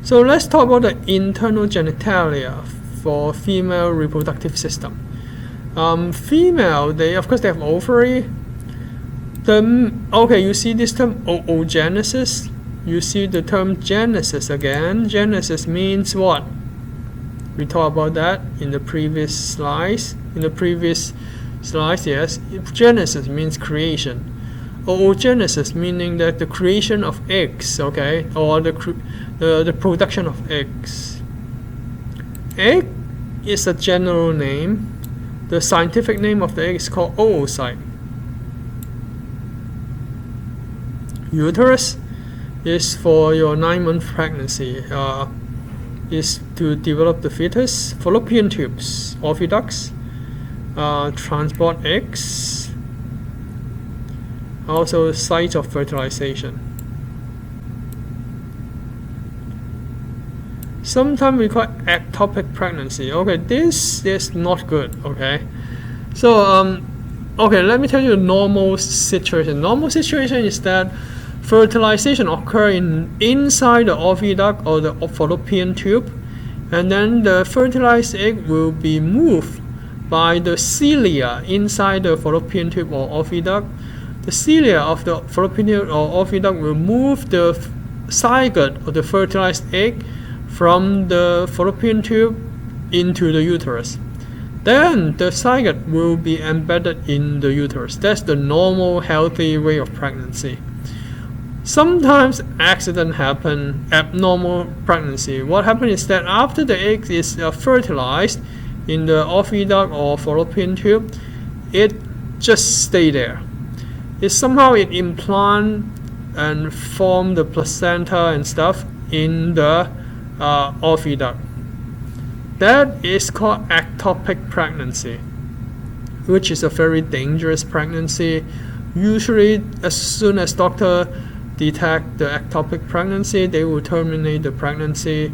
So let's talk about the internal genitalia for female reproductive system. Female, they of course they have ovary. You see this term oogenesis. You see the term genesis again. Genesis means what? We talked about that in the previous slides. Yes. Genesis means creation. Oogenesis meaning that the creation of eggs, okay, or the production of eggs. Egg is a general name. The scientific name of the egg is called oocyte. Uterus is for your 9-month pregnancy. Is to develop the fetus. Fallopian tubes, oviducts, transport eggs. Also sites of fertilization. Sometimes we call it ectopic pregnancy. Okay, this is not good. Okay, so let me tell you the normal situation. Normal situation is that fertilization occurs inside the oviduct or the fallopian tube, and then the fertilized egg will be moved by the cilia inside the fallopian tube or oviduct. The cilia of the fallopian tube or oviduct will move the zygote or the fertilized egg from the fallopian tube into the uterus. Then the zygote will be embedded in the uterus. That's the normal healthy way of pregnancy. Sometimes accident happen, abnormal pregnancy. What happens is that after the egg is fertilized in the oviduct or fallopian tube, it just stay there. It implant and form the placenta and stuff in the oviduct. That is called ectopic pregnancy, which is a very dangerous pregnancy. Usually, as soon as doctor detect the ectopic pregnancy, they will terminate the pregnancy.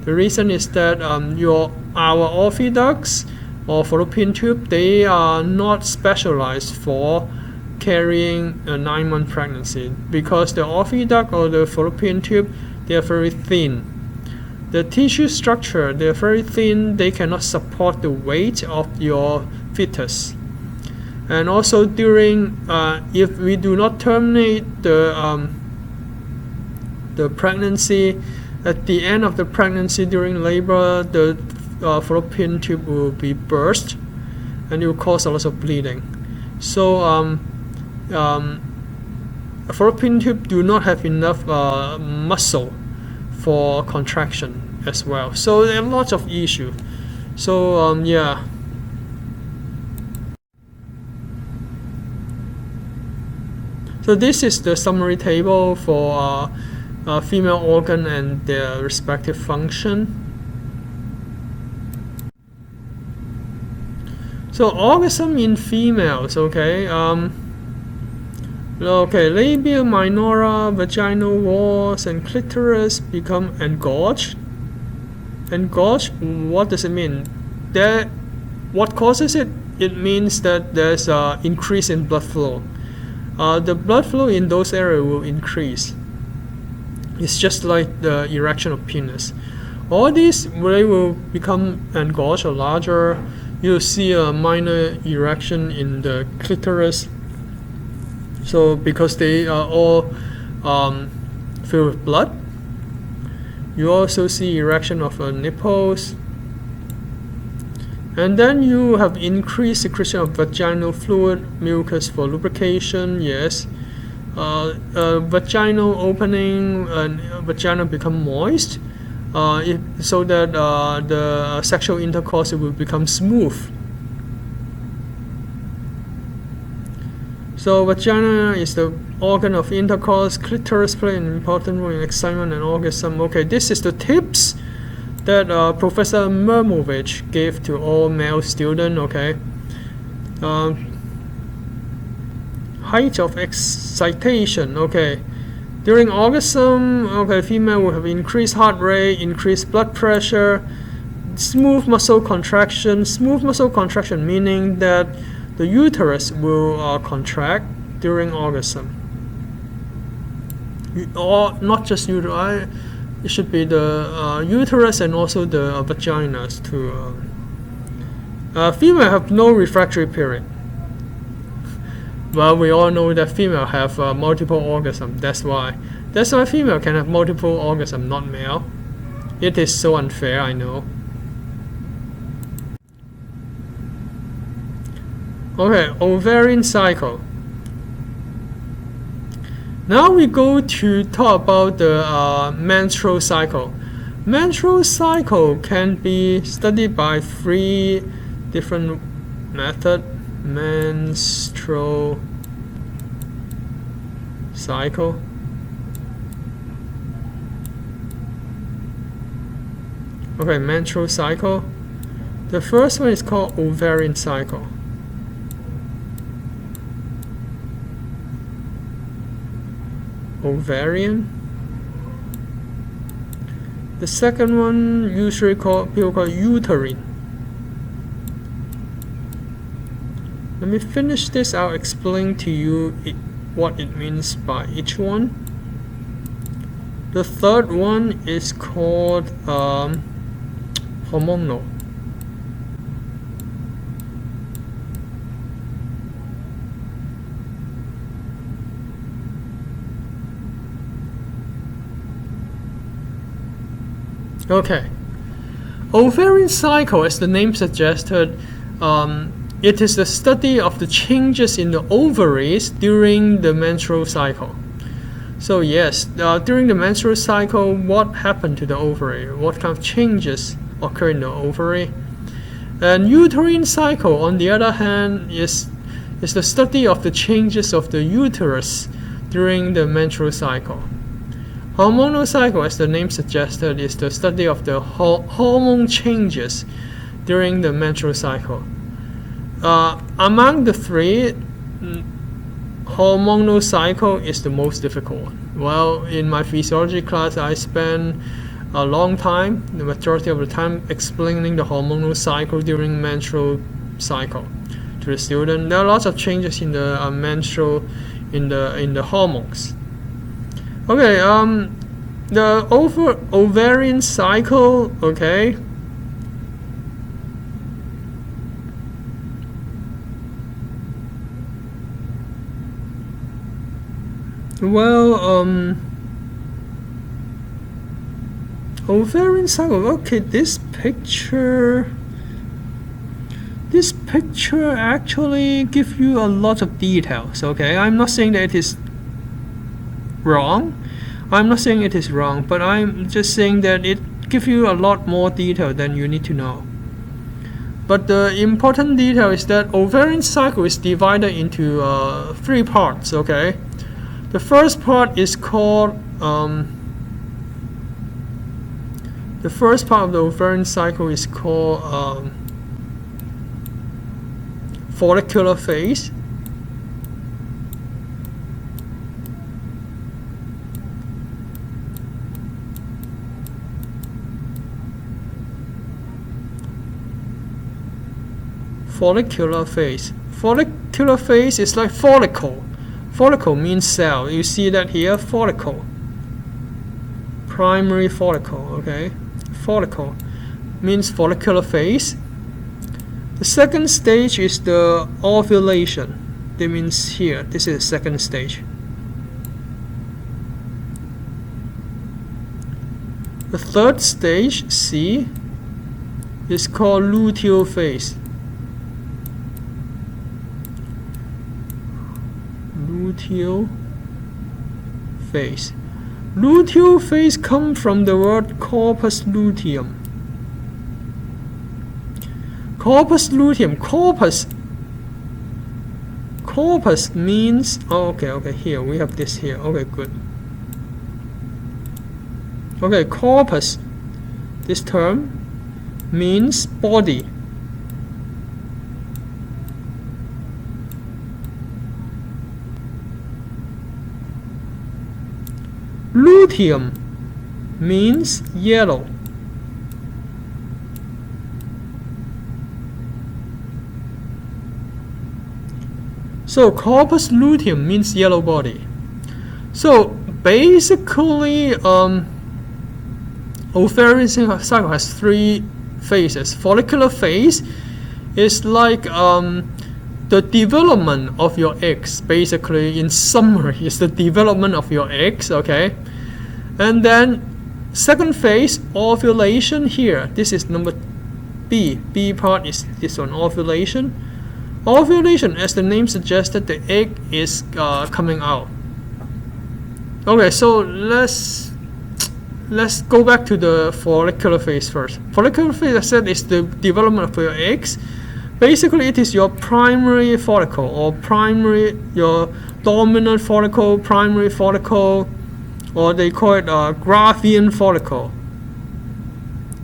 The reason is that our oviducts or fallopian tube, they are not specialized for carrying a 9-month pregnancy, because the oviduct or the fallopian tube, they are very thin. The tissue structure, they are very thin, they cannot support the weight of your fetus. And also during, if we do not terminate the pregnancy, at the end of the pregnancy during labor, the fallopian tube will be burst and it will cause a lot of bleeding. So fallopian tube do not have enough muscle for contraction as well. So there are lots of issues. So yeah. So this is the summary table for female organ and their respective function. So orgasm in females, okay. Labia minora, vaginal walls, and clitoris become engorged. Engorged, what does it mean? What causes it? It means that there's an increase in blood flow. The blood flow in those areas will increase. It's just like the erection of penis. All these, they will become engorged or larger. You'll see a minor erection in the clitoris. So because they are all filled with blood. You also see erection of nipples. And then you have increased secretion of vaginal fluid, mucus for lubrication, yes. Vaginal opening and vagina become moist, so that the sexual intercourse will become smooth. So vagina is the organ of intercourse. Clitoris play an important role in excitement and orgasm. Okay, this is the tips that Professor Mermovich gave to all male students. Okay, height of excitation. Okay, during orgasm, okay, female will have increased heart rate, increased blood pressure, smooth muscle contraction. Smooth muscle contraction meaning that the uterus will contract during orgasm. Or not just uterus. It should be the uterus and also the vaginas too. Female have no refractory period. Well, we all know that female have multiple orgasms. That's why female can have multiple orgasms, not male. It is so unfair, I know. Okay, ovarian cycle. Now we go to talk about the menstrual cycle. Menstrual cycle can be studied by 3 different methods. Menstrual cycle. Okay, menstrual cycle. The first one is called ovarian cycle. Ovarian. The second one usually people call uterine. Let me finish this. I'll explain to you what it means by each one. The third one is called hormonal. Okay. Ovarian cycle, as the name suggested, it is the study of the changes in the ovaries during the menstrual cycle. So yes, during the menstrual cycle, what happened to the ovary? What kind of changes occur in the ovary? And uterine cycle, on the other hand, is the study of the changes of the uterus during the menstrual cycle. Hormonal cycle, as the name suggested, is the study of the hormone changes during the menstrual cycle. Among the 3, hormonal cycle is the most difficult. Well, in my physiology class, I spent a long time, the majority of the time, explaining the hormonal cycle during menstrual cycle to the student. There are lots of changes in the in the hormones. Okay, the ovarian cycle, okay. Well, ovarian cycle, okay, this picture actually gives you a lot of details, okay. I'm not saying that it is wrong. But I'm just saying that it gives you a lot more detail than you need to know. But the important detail is that ovarian cycle is divided into 3 parts, okay. The first part is called the first part of the ovarian cycle is called follicular phase. Follicular phase. Follicular phase is like follicle. Follicle means cell. You see that here, follicle. Primary follicle, okay? Follicle means follicular phase. The second stage is the ovulation. That means here, this is the second stage. The third stage, C, is called luteal phase. Luteal phase. Luteal phase comes from the word corpus luteum. Corpus luteum. Corpus means, oh, okay, here we have this here. Okay, good. Okay, corpus, this term means body. Luteum means yellow. So corpus luteum means yellow body. So basically, ovarian cycle has 3 phases. Follicular phase is like the development of your eggs. Basically, in summary, it's the development of your eggs, okay? And then second phase, ovulation here. This is number B. B part is this one, ovulation. Ovulation, as the name suggested, the egg is coming out. Okay, so let's go back to the follicular phase first. Follicular phase, I said, is the development of your eggs. Basically, it is your primary follicle, or your dominant follicle, primary follicle, or they call it Graafian follicle.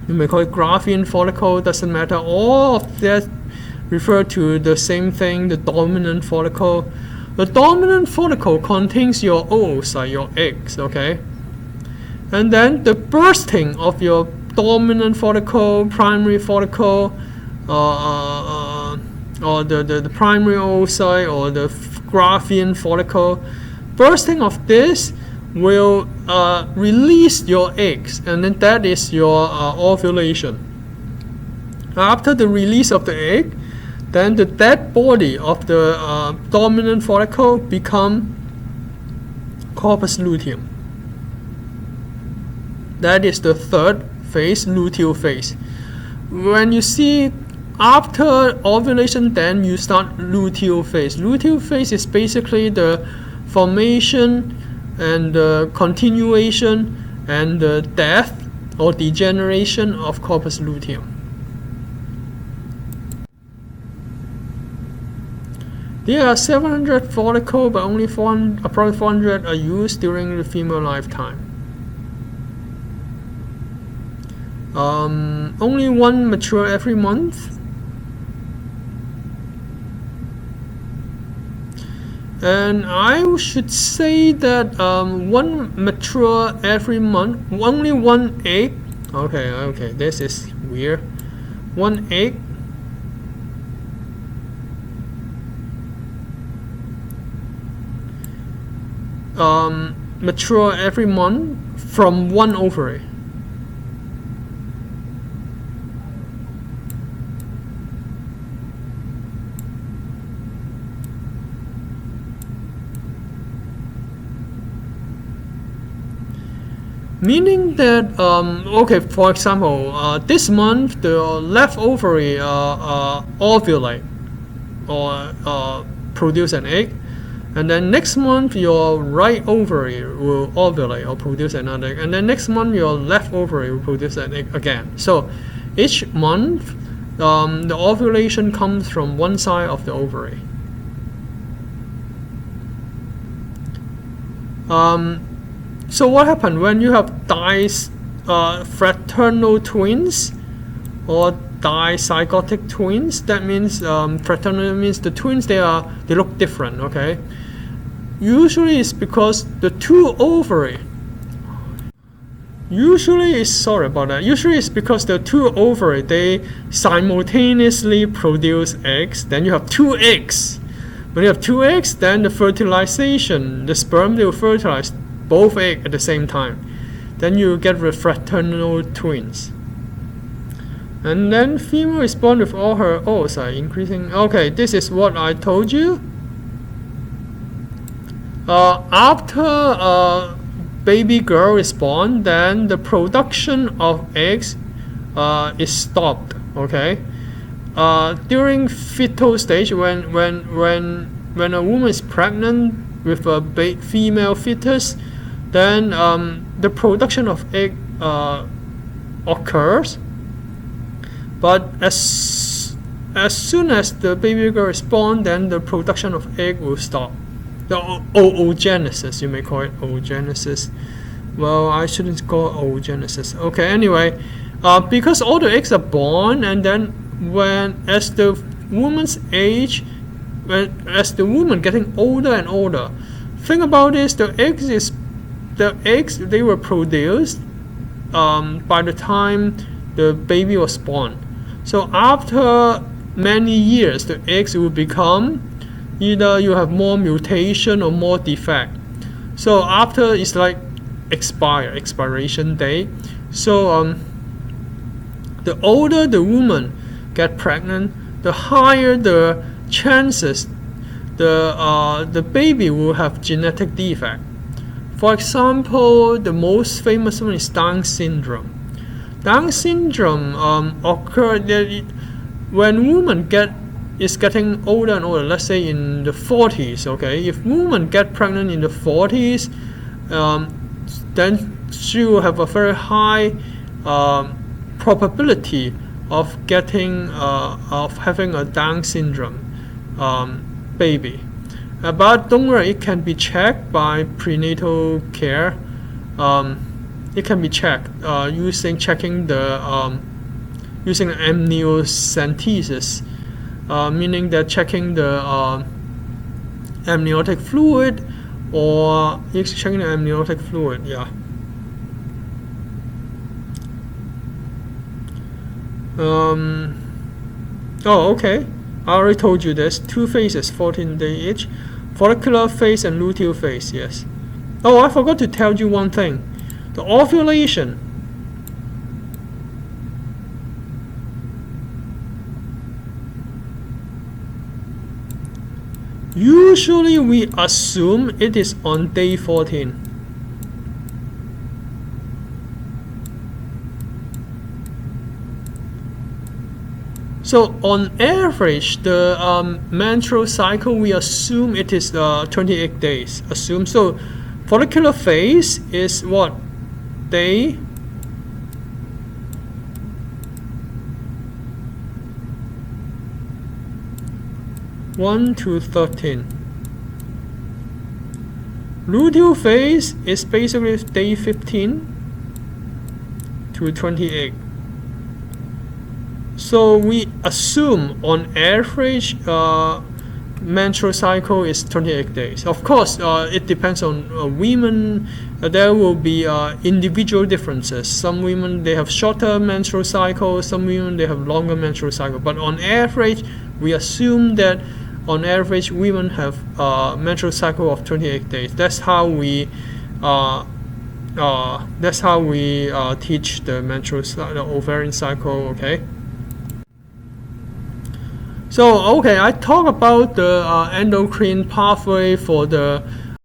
You may call it Graafian follicle, doesn't matter. All of that refer to the same thing, the dominant follicle. The dominant follicle contains your oocyte, your eggs, okay? And then the bursting of your dominant follicle, primary follicle, or the primary oocyte, or the Graafian follicle, bursting of this will release your eggs, and then that is your ovulation. After the release of the egg, then the dead body of the dominant follicle become corpus luteum. That is the third phase, luteal phase. When you see after ovulation, then you start luteal phase. Luteal phase is basically the formation and the continuation and the death or degeneration of corpus luteum. There are 700 follicles, but only approximately 400 are used during the female lifetime. Only one mature every month. And I should say that one mature every month, only one egg. Okay, this is weird. One egg mature every month from one ovary. Meaning that, for example, this month the left ovary ovulate or produce an egg, and then next month your right ovary will ovulate or produce another egg, and then next month your left ovary will produce an egg again. So each month the ovulation comes from one side of the ovary. So what happens when you have fraternal twins or dizygotic twins? That means fraternal means the twins they look different. Okay. Usually it's because the two ovary. Usually it's because the two ovary they simultaneously produce eggs. Then you have two eggs. When you have two eggs, then the fertilization, the sperm they will fertilize both eggs at the same time. Then you get the fraternal twins. And then female is born with all her oocytes increasing. Okay, this is what I told you. After baby girl is born, then the production of eggs is stopped. Okay. During fetal stage, when a woman is pregnant with a female fetus, then the production of egg occurs, but as soon as the baby girl is born, then the production of egg will stop. The oogenesis, you may call it oogenesis. Well, I shouldn't call it oogenesis. Okay, anyway, because all the eggs are born, and then as the woman's age, as the woman getting older and older, think about this: the eggs they were produced by the time the baby was born. So after many years, the eggs will become either you have more mutation or more defect. So after it's like expiration date. So the older the woman get pregnant, the higher the chances the baby will have genetic defect. For example, the most famous one is Down syndrome. Down syndrome occurs when woman is getting older and older. Let's say in the 40s. Okay, if woman get pregnant in the 40s, then she will have a very high probability of having a Down syndrome baby. But don't worry, it can be checked by prenatal care. It can be checked using amniocentesis, meaning that checking the amniotic fluid, or checking the amniotic fluid. Yeah. Oh, okay. I already told you there's 2 phases, 14 days each. Follicular phase and luteal phase, yes. Oh, I forgot to tell you one thing. The ovulation. Usually we assume it is on day 14. So on average, the menstrual cycle, we assume it is 28 days. Assume. So follicular phase is what? Day 1 to 13. Luteal phase is basically day 15 to 28. So we assume on average menstrual cycle is 28 days. Of course, it depends on women. There will be individual differences. Some women, they have shorter menstrual cycle. Some women, they have longer menstrual cycle. But on average, we assume that on average women have menstrual cycle of 28 days. That's how we teach the the ovarian cycle. Okay. So, okay, I talk about the endocrine pathway for the